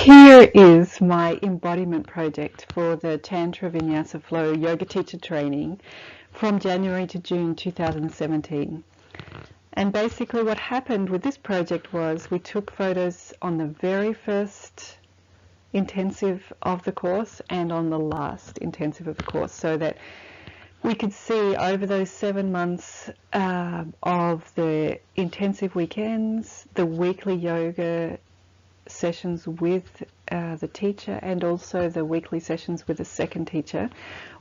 Here is my embodiment project for the Tantra Vinyasa Flow Yoga Teacher Training from January to June 2017. And basically what happened with this project was we took photos on the very first intensive of the course and on the last intensive of the course, so that we could see over those 7 months of the intensive weekends, the weekly yoga sessions with the teacher, and also the weekly sessions with the second teacher,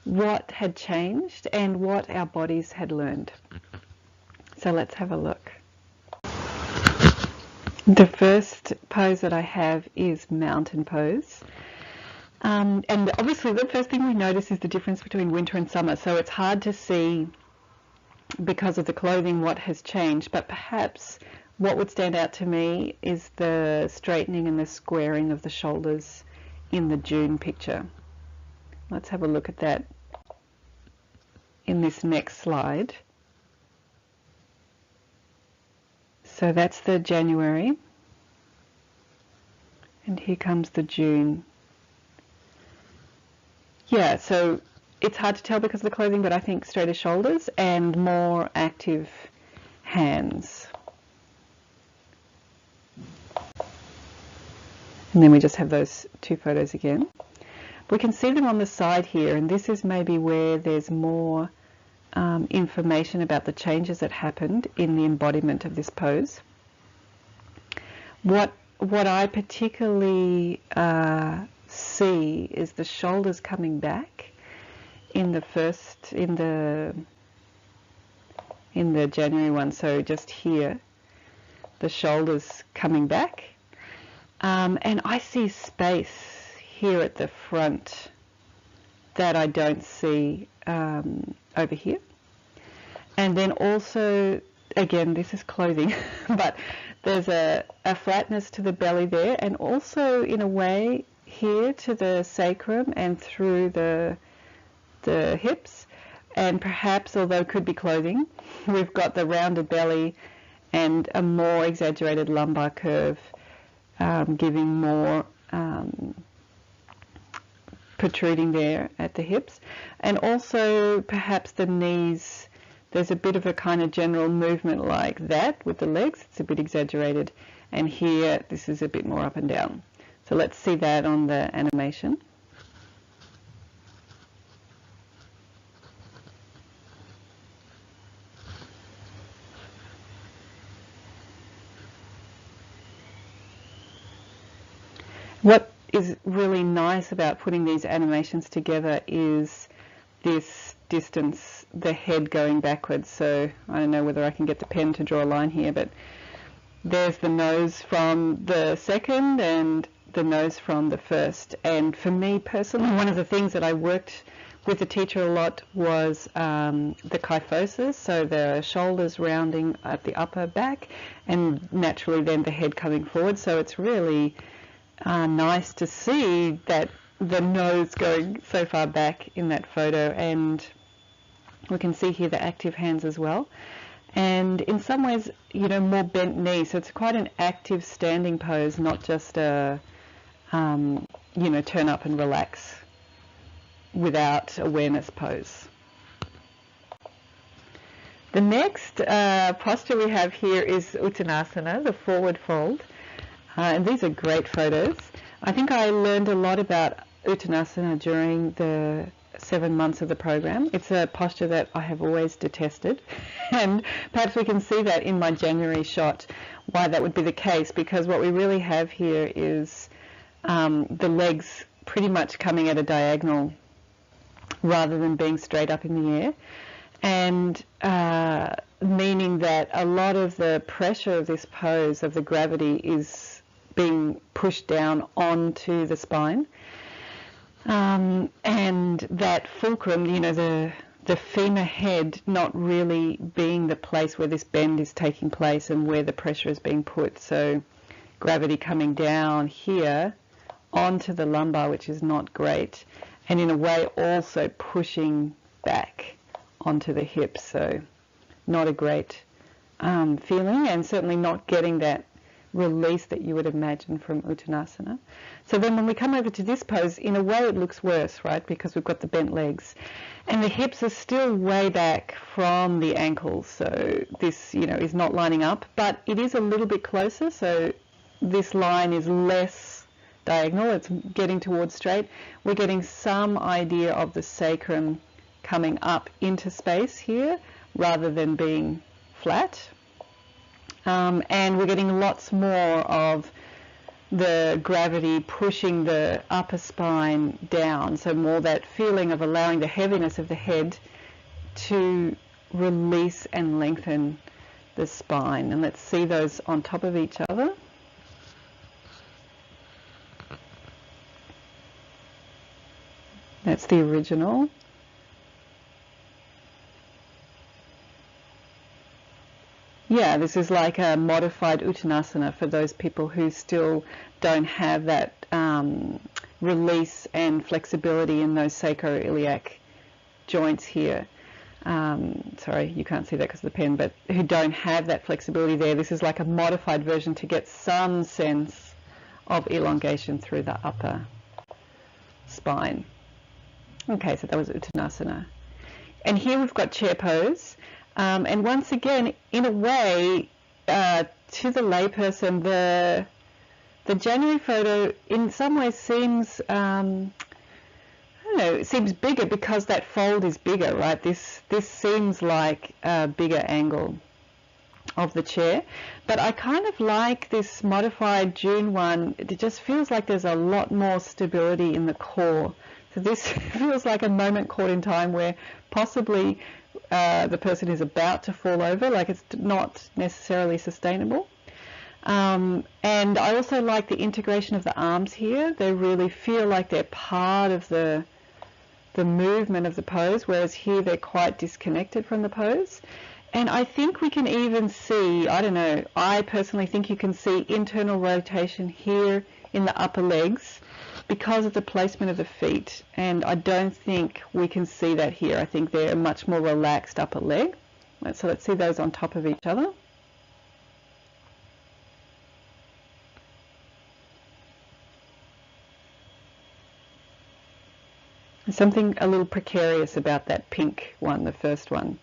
what had changed and what our bodies had learned. So let's have a look. The first pose that I have is mountain pose. And obviously the first thing we notice is the difference between winter and summer. So it's hard to see because of the clothing what has changed, but perhaps what would stand out to me is the straightening and the squaring of the shoulders in the June picture. Let's have a look at that in this next slide. So that's the January, and here comes the June. Yeah, so it's hard to tell because of the clothing, but I think straighter shoulders and more active hands. And then we just have those two photos again. We can see them on the side here, and this is maybe where there's more information about the changes that happened in the embodiment of this pose. What I particularly see is the shoulders coming back in the first, in the January one. So just here, the shoulders coming back. And I see space here at the front that I don't see over here. And then also, again, this is clothing, but there's a flatness to the belly there, and also in a way here to the sacrum and through the hips. And perhaps, although it could be clothing, we've got the rounded belly and a more exaggerated lumbar curve, giving more protruding there at the hips. And also perhaps the knees, there's a bit of a kind of general movement like that with the legs. It's a bit exaggerated. And here, this is a bit more up and down. So let's see that on the animation. What is really nice about putting these animations together is this distance, the head going backwards. So I don't know whether I can get the pen to draw a line here, but there's the nose from the second and the nose from the first. And for me personally, one of the things that I worked with the teacher a lot was the kyphosis, so the shoulders rounding at the upper back and naturally then the head coming forward. So it's really nice to see that the nose going so far back in that photo, and we can see here the active hands as well, and in some ways, you know, more bent knees. So it's quite an active standing pose, not just a you know, turn up and relax without awareness pose. The next posture we have here is Uttanasana, the forward fold. And these are great photos. I think I learned a lot about Uttanasana during the 7 months of the program. It's a posture that I have always detested, and perhaps we can see that in my January shot, why that would be the case, because what we really have here is the legs pretty much coming at a diagonal rather than being straight up in the air, and meaning that a lot of the pressure of this pose, of the gravity, is being pushed down onto the spine, and that fulcrum, you know, the femur head not really being the place where this bend is taking place and where the pressure is being put. So gravity coming down here onto the lumbar, which is not great, and in a way also pushing back onto the hips. So not a great feeling, and certainly not getting that release that you would imagine from Uttanasana. So then when we come over to this pose, in a way it looks worse, right, because we've got the bent legs. And the hips are still way back from the ankles, so this, is not lining up, but it is a little bit closer, so this line is less diagonal, it's getting towards straight. We're getting some idea of the sacrum coming up into space here rather than being flat. And we're getting lots more of the gravity pushing the upper spine down, so more that feeling of allowing the heaviness of the head to release and lengthen the spine. And let's see those on top of each other. That's the original. Yeah, this is like a modified Uttanasana for those people who still don't have that release and flexibility in those sacroiliac joints here. Sorry, you can't see that because of the pen, but who don't have that flexibility there. This is like a modified version to get some sense of elongation through the upper spine. Okay, so that was Uttanasana. And here we've got chair pose. And once again, in a way, to the layperson, the January photo in some ways seems, it seems bigger because that fold is bigger, right? This seems like a bigger angle of the chair. But I kind of like this modified June one. It just feels like there's a lot more stability in the core. So this feels like a moment caught in time where possibly the person is about to fall over, like it's not necessarily sustainable. And I also like the integration of the arms here. They really feel like they're part of the movement of the pose, whereas here they're quite disconnected from the pose. And I think we can even see, I don't know, I personally think you can see internal rotation here in the upper legs because of the placement of the feet, and I don't think we can see that here. I think they're a much more relaxed upper leg. So let's see those on top of each other. There's something a little precarious about that pink one, the first one.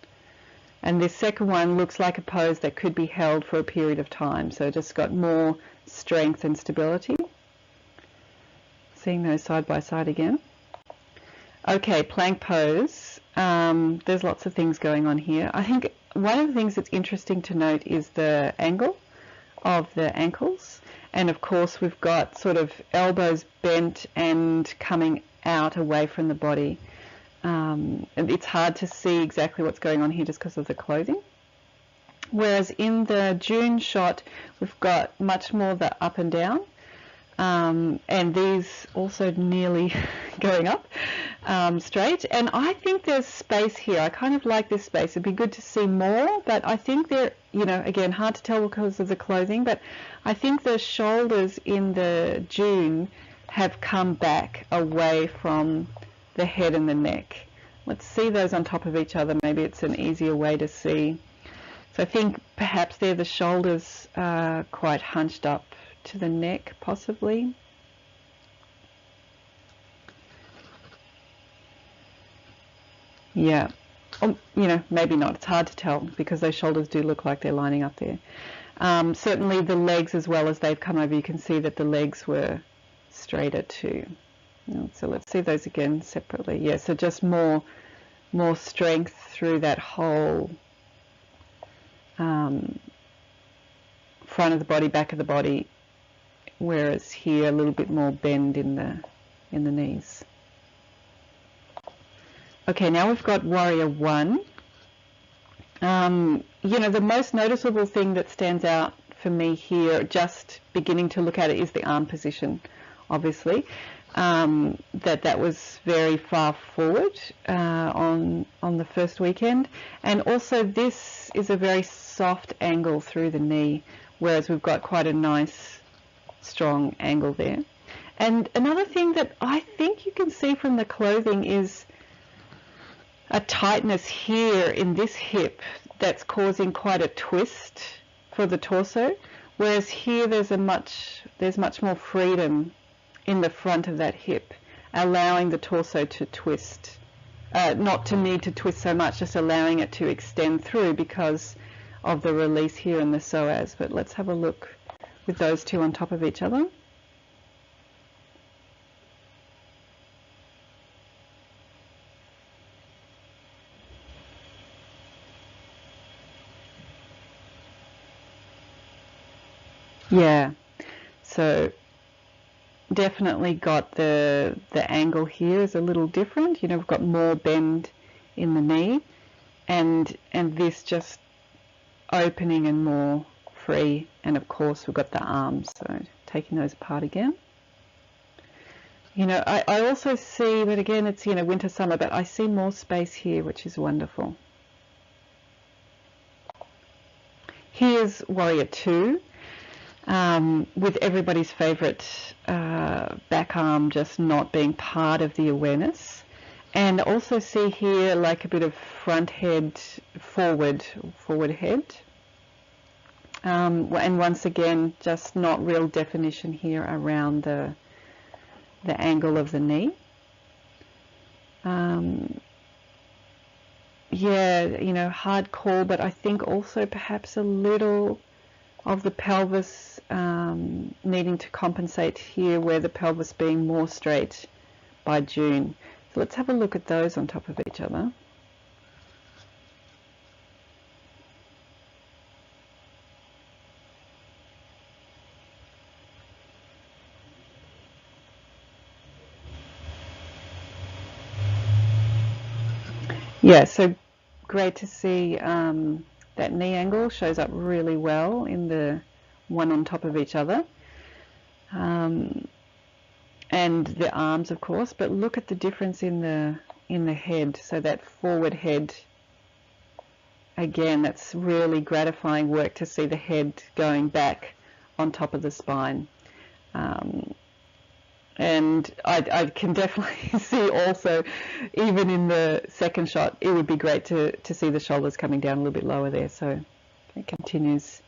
And this second one looks like a pose that could be held for a period of time, so just got more strength and stability. Seeing those side by side again. Okay, plank pose. There's lots of things going on here. I think one of the things that's interesting to note is the angle of the ankles. And of course we've got sort of elbows bent and coming out away from the body. And it's hard to see exactly what's going on here just because of the clothing. Whereas in the June shot, we've got much more the up and down. And these also nearly going up straight. And I think there's space here. I kind of like this space. It'd be good to see more, but I think they're, again, hard to tell because of the clothing, but I think the shoulders in the June have come back away from the head and the neck. Let's see those on top of each other. Maybe it's an easier way to see. So I think perhaps there the shoulders are quite hunched up to the neck, possibly. Yeah, maybe not. It's hard to tell because those shoulders do look like they're lining up there. Certainly the legs, as well as they've come over, you can see that the legs were straighter too. So let's see those again separately. Yeah, so just more strength through that whole front of the body, back of the body, whereas here a little bit more bend in the knees. Okay, now we've got Warrior One. The most noticeable thing that stands out for me here, just beginning to look at it, is the arm position, obviously. That was very far forward on the first weekend, and also this is a very soft angle through the knee, whereas we've got quite a nice strong angle there. And another thing that I think you can see from the clothing is a tightness here in this hip that's causing quite a twist for the torso, Whereas here there's much more freedom in the front of that hip, allowing the torso to twist, not to need to twist so much, just allowing it to extend through because of the release here in the psoas. But let's have a look with those two on top of each other. Yeah, so definitely got the angle here is a little different. You know, we've got more bend in the knee, and this just opening and more free. And of course we've got the arms, so taking those apart again. You know, I also see, but again it's, you know, winter, summer, but I see more space here, which is wonderful. Here's Warrior 2. With everybody's favourite back arm just not being part of the awareness. And also see here like a bit of front head, forward head. And once again, just not real definition here around the angle of the knee. Yeah, you know, hard core, but I think also perhaps a little of the pelvis needing to compensate here, where the pelvis being more straight by June. So let's have a look at those on top of each other. Yeah, so great to see that knee angle shows up really well in the one on top of each other. And the arms, of course, but look at the difference in the head. So that forward head, again, that's really gratifying work to see the head going back on top of the spine. And I can definitely see also, even in the second shot, it would be great to see the shoulders coming down a little bit lower there. So it continues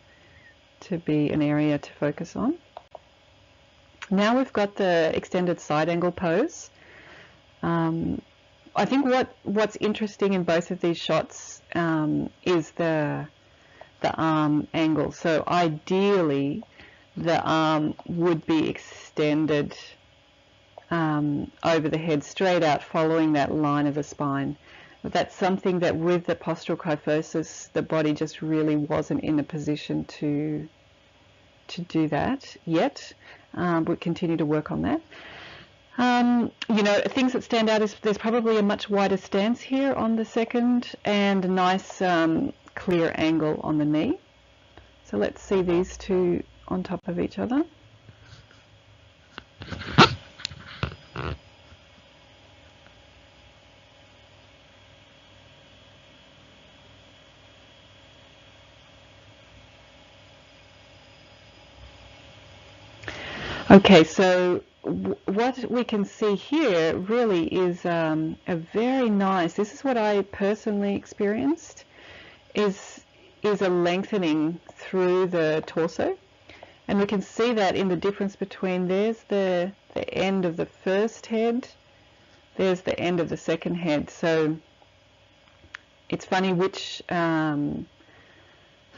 to be an area to focus on. Now we've got the extended side angle pose. I think what's interesting in both of these shots is the arm angle. So ideally, the arm would be extended over the head, straight out, following that line of the spine. But that's something that with the postural kyphosis, the body just really wasn't in a position to do that yet. We'll continue to work on that. You know, things that stand out is there's probably a much wider stance here on the second, and a nice clear angle on the knee. So let's see these two on top of each other. Okay, so what we can see here really is a very nice, this is what I personally experienced, is a lengthening through the torso. And we can see that in the difference between, there's the end of the first head, there's the end of the second head. So it's funny which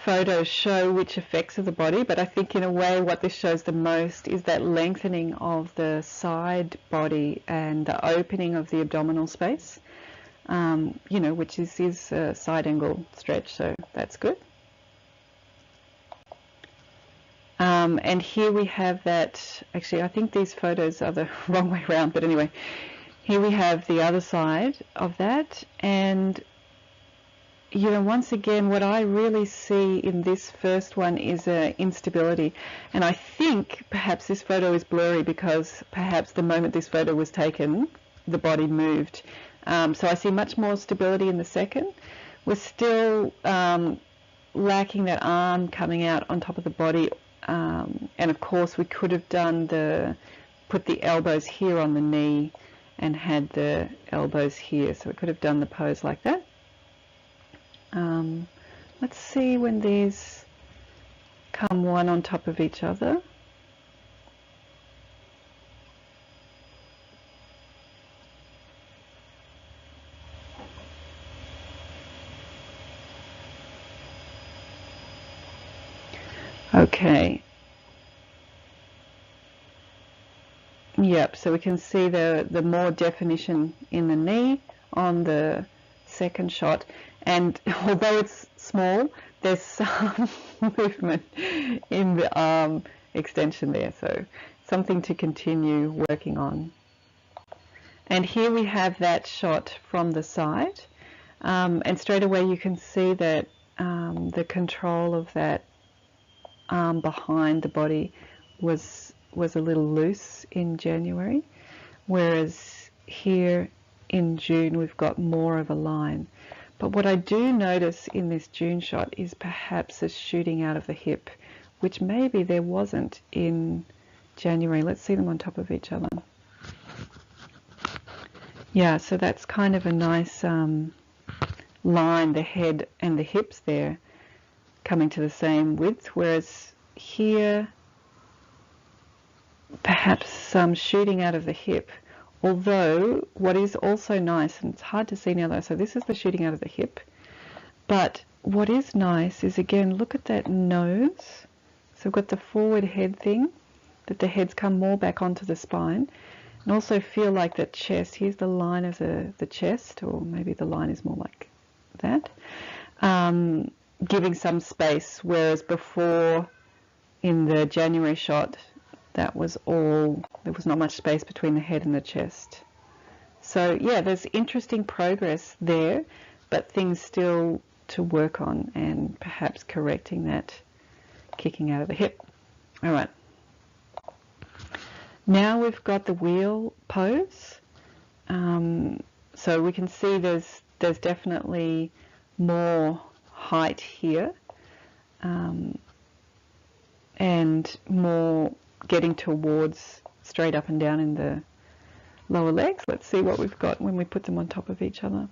photos show which effects of the body, but I think in a way what this shows the most is that lengthening of the side body and the opening of the abdominal space, you know, which is a side angle stretch, so that's good. And here we have that, actually I think these photos are the wrong way around, but anyway, here we have the other side of that. And you know, once again, what I really see in this first one is instability. And I think perhaps this photo is blurry because perhaps the moment this photo was taken, the body moved. So I see much more stability in the second. We're still lacking that arm coming out on top of the body. And of course, we could have done put the elbows here on the knee and had the elbows here. So we could have done the pose like that. Let's see when these come one on top of each other. Okay. Yep, so we can see the more definition in the knee on the second shot, and although it's small, there's some movement in the arm extension there, so something to continue working on. And here we have that shot from the side, and straight away you can see that the control of that arm behind the body was a little loose in January, whereas here in June we've got more of a line. But what I do notice in this June shot is perhaps a shooting out of the hip, which maybe there wasn't in January. Let's see them on top of each other. Yeah, so that's kind of a nice line, the head and the hips there coming to the same width, whereas here perhaps some shooting out of the hip. Although what is also nice, and it's hard to see now though, so this is the shooting out of the hip, but what is nice is, again, look at that nose. So we've got the forward head thing, that the heads come more back onto the spine, and also feel like that chest, here's the line of the chest, or maybe the line is more like that, giving some space, whereas before in the January shot, that was all, there was not much space between the head and the chest. So yeah, there's interesting progress there, but things still to work on, and perhaps correcting that kicking out of the hip. All right. Now we've got the wheel pose. So we can see there's definitely more height here, and more getting towards straight up and down in the lower legs. Let's see what we've got when we put them on top of each other.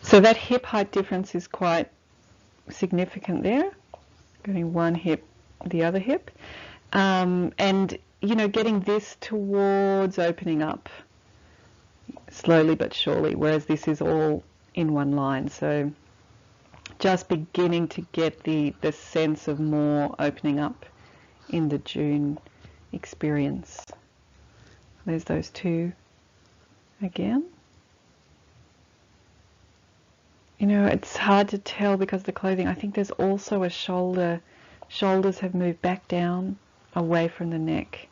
So that hip height difference is quite significant there, going one hip, the other hip, and you know, getting this towards opening up slowly but surely, whereas this is all in one line. So just beginning to get the sense of more opening up in the June experience. There's those two again. You know, it's hard to tell because of the clothing. I think there's also a shoulder. Shoulders have moved back down away from the neck.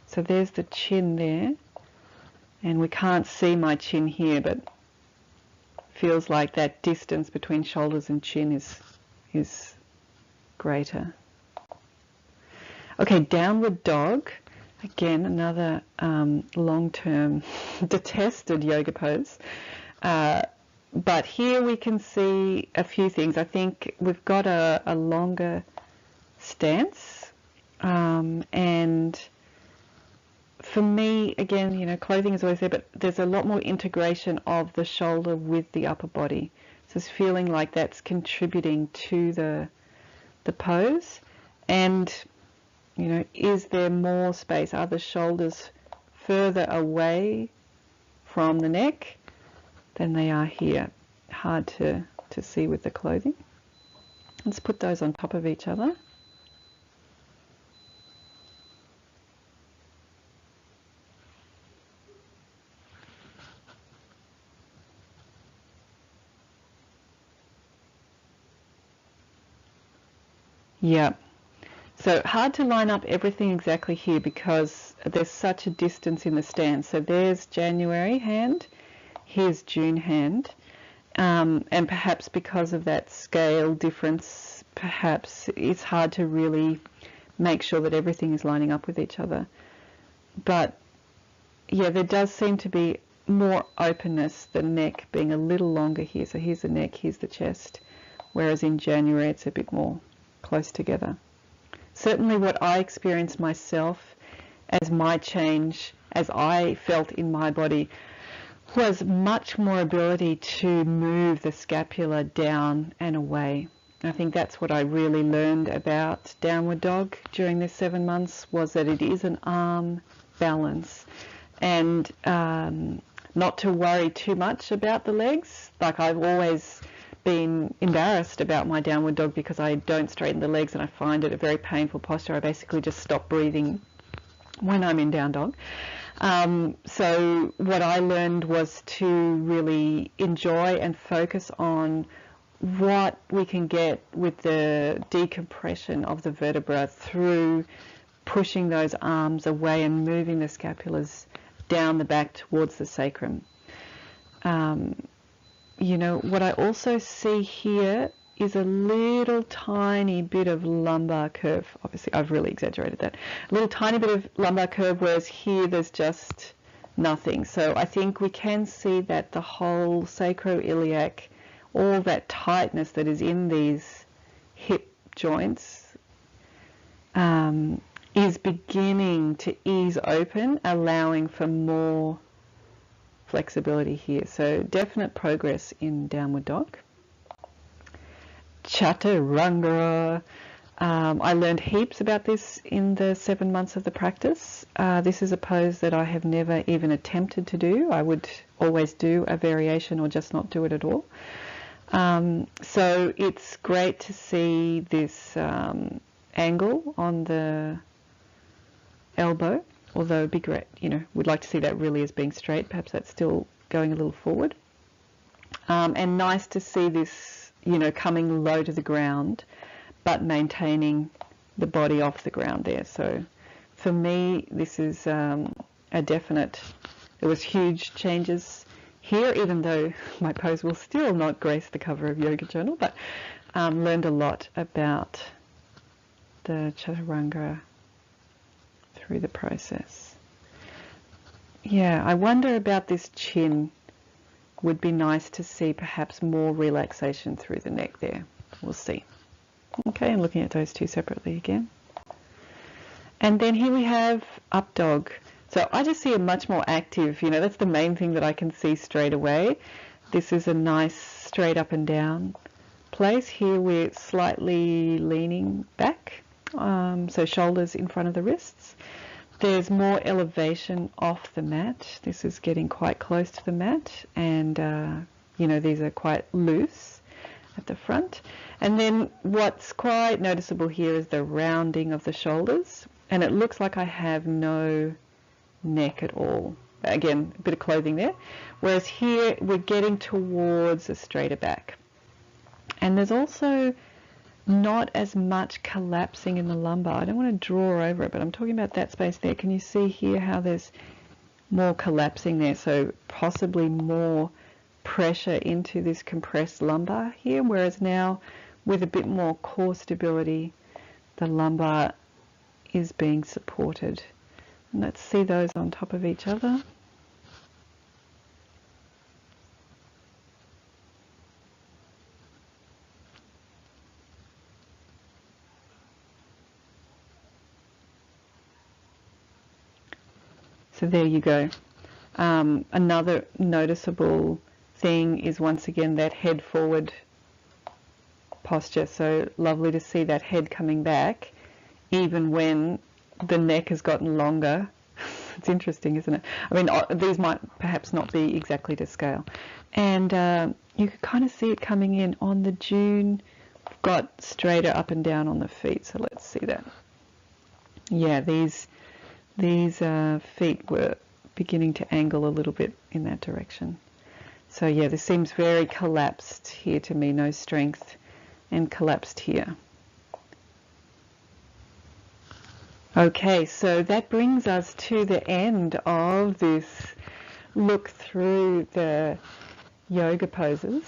So there's the chin there. And we can't see my chin here, but feels like that distance between shoulders and chin is greater. Okay, downward dog. Again, another long-term detested yoga pose. But here we can see a few things. I think we've got a longer stance, and for me, again, you know, clothing is always there, but there's a lot more integration of the shoulder with the upper body. So it's feeling like that's contributing to the pose. And, you know, is there more space? Are the shoulders further away from the neck than they are here? Hard to see with the clothing. Let's put those on top of each other. Yeah, so hard to line up everything exactly here because there's such a distance in the stance. So there's January hand, here's June hand, and perhaps because of that scale difference, perhaps it's hard to really make sure that everything is lining up with each other. But yeah, there does seem to be more openness, the neck being a little longer here. So here's the neck, here's the chest, whereas in January it's a bit more close together. Certainly what I experienced myself as my change as I felt in my body, was much more ability to move the scapula down and away. I think that's what I really learned about downward dog during this 7 months, was that it is an arm balance, and not to worry too much about the legs. Like, I've always been embarrassed about my downward dog because I don't straighten the legs and I find it a very painful posture. I basically just stop breathing when I'm in down dog. So what I learned was to really enjoy and focus on what we can get with the decompression of the vertebra through pushing those arms away and moving the scapulas down the back towards the sacrum. You know, what I also see here is a little tiny bit of lumbar curve. Obviously, I've really exaggerated that. A little tiny bit of lumbar curve, whereas here there's just nothing. So I think we can see that the whole sacroiliac, all that tightness that is in these hip joints, is beginning to ease open, allowing for more flexibility here. So definite progress in downward dog. Chaturanga. I learned heaps about this in the 7 months of the practice. This is a pose that I have never even attempted to do. I would always do a variation or just not do it at all. So it's great to see this angle on the elbow, although it'd be great, you know, we'd like to see that really as being straight. Perhaps that's still going a little forward. And nice to see this, you know, coming low to the ground, but maintaining the body off the ground there. So for me, this is a definite, there was huge changes here, even though my pose will still not grace the cover of Yoga Journal, but learned a lot about the Chaturanga through the process. Yeah, I wonder about this chin. Would be nice to see perhaps more relaxation through the neck there. We'll see. Okay, and looking at those two separately again. And then here we have Updog. So I just see a much more active, you know, that's the main thing that I can see straight away. This is a nice straight up and down place. Here we're slightly leaning back, so shoulders in front of the wrists. There's more elevation off the mat. This is getting quite close to the mat, and you know, these are quite loose at the front. And then what's quite noticeable here is the rounding of the shoulders, and it looks like I have no neck at all. Again, a bit of clothing there. Whereas here we're getting towards a straighter back. And there's also not as much collapsing in the lumbar. I don't want to draw over it, but I'm talking about that space there. Can you see here how there's more collapsing there? So possibly more pressure into this compressed lumbar here, whereas now with a bit more core stability, the lumbar is being supported. And let's see those on top of each other. So there you go. Another noticeable thing is once again that head forward posture. So lovely to see that head coming back even when the neck has gotten longer. It's interesting, isn't it? I mean, these might perhaps not be exactly to scale. And you can kind of see it coming in on the June. We've got straighter up and down on the feet. So let's see that. Yeah, these feet were beginning to angle a little bit in that direction. So yeah, this seems very collapsed here to me, no strength, and collapsed here. Okay, so that brings us to the end of this look through the yoga poses.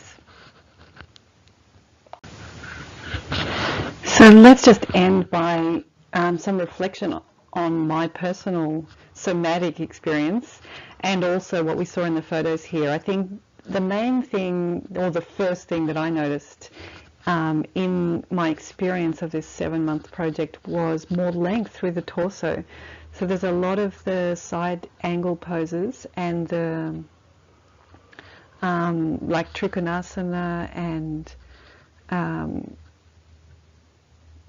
So let's just end by some reflection on my personal somatic experience and also what we saw in the photos here. I think the main thing, or the first thing that I noticed in my experience of this 7-month project was more length through the torso. So there's a lot of the side angle poses and the like Trikonasana and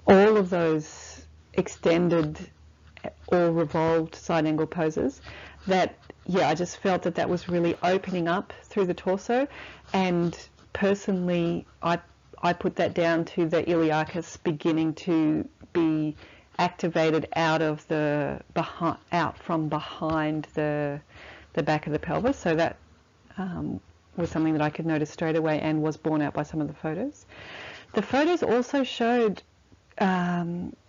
all of those extended or revolved side angle poses that, yeah, I just felt that that was really opening up through the torso. And personally, I put that down to the iliacus beginning to be activated out from behind the back of the pelvis. So that was something that I could notice straight away and was borne out by some of the photos. The photos also showed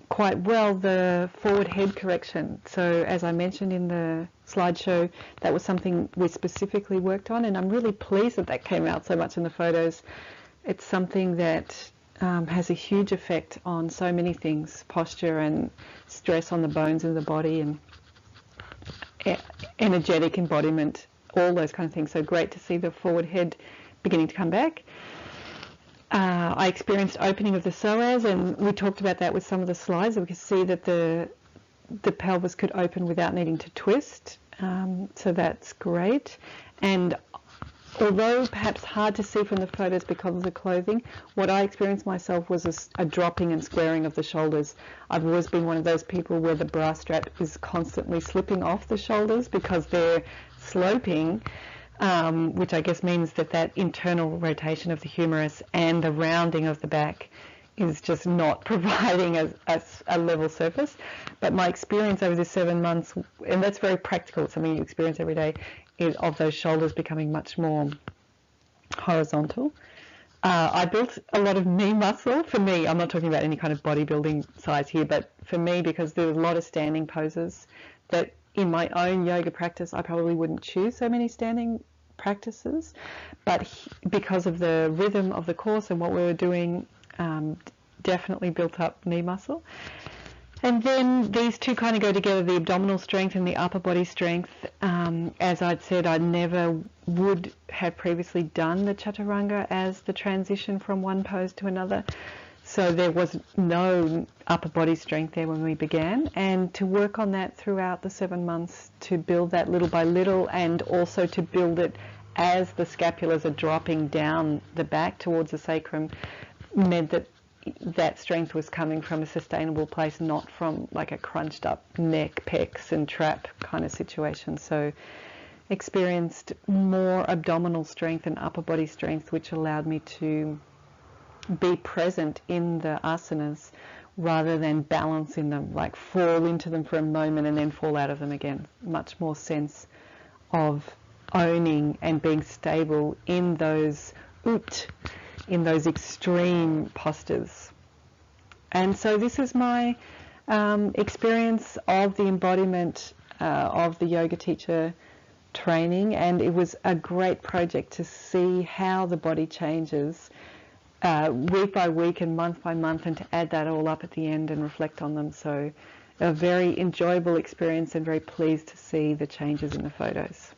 quite well the forward head correction. So as I mentioned in the slideshow, that was something we specifically worked on, and I'm really pleased that that came out so much in the photos. It's something that has a huge effect on so many things, posture and stress on the bones of the body and energetic embodiment, all those kind of things. So great to see the forward head beginning to come back. I experienced opening of the psoas, and we talked about that with some of the slides. We could see that the pelvis could open without needing to twist, so that's great. And although perhaps hard to see from the photos because of the clothing, what I experienced myself was a dropping and squaring of the shoulders. I've always been one of those people where the bra strap is constantly slipping off the shoulders because they're sloping, which I guess means that that internal rotation of the humerus and the rounding of the back is just not providing a level surface. But my experience over the 7 months, and that's very practical, it's something you experience every day, is of those shoulders becoming much more horizontal. I built a lot of knee muscle. For me, I'm not talking about any kind of bodybuilding size here, but for me, because there was a lot of standing poses that in my own yoga practice, I probably wouldn't choose so many standing practices, but because of the rhythm of the course and what we were doing, definitely built up knee muscle. And then these two kind of go together, the abdominal strength and the upper body strength. As I'd said, I never would have previously done the Chaturanga as the transition from one pose to another. So there was no upper body strength there when we began. And to work on that throughout the 7 months, to build that little by little, and also to build it as the scapulas are dropping down the back towards the sacrum, meant that that strength was coming from a sustainable place, not from like a crunched up neck, pecs and trap kind of situation. So experienced more abdominal strength and upper body strength, which allowed me to be present in the asanas rather than balance in them, like fall into them for a moment and then fall out of them again. Much more sense of owning and being stable in those in those extreme postures. And so this is my experience of the embodiment of the yoga teacher training, and it was a great project to see how the body changes week by week and month by month, and to add that all up at the end and reflect on them. So a very enjoyable experience and very pleased to see the changes in the photos.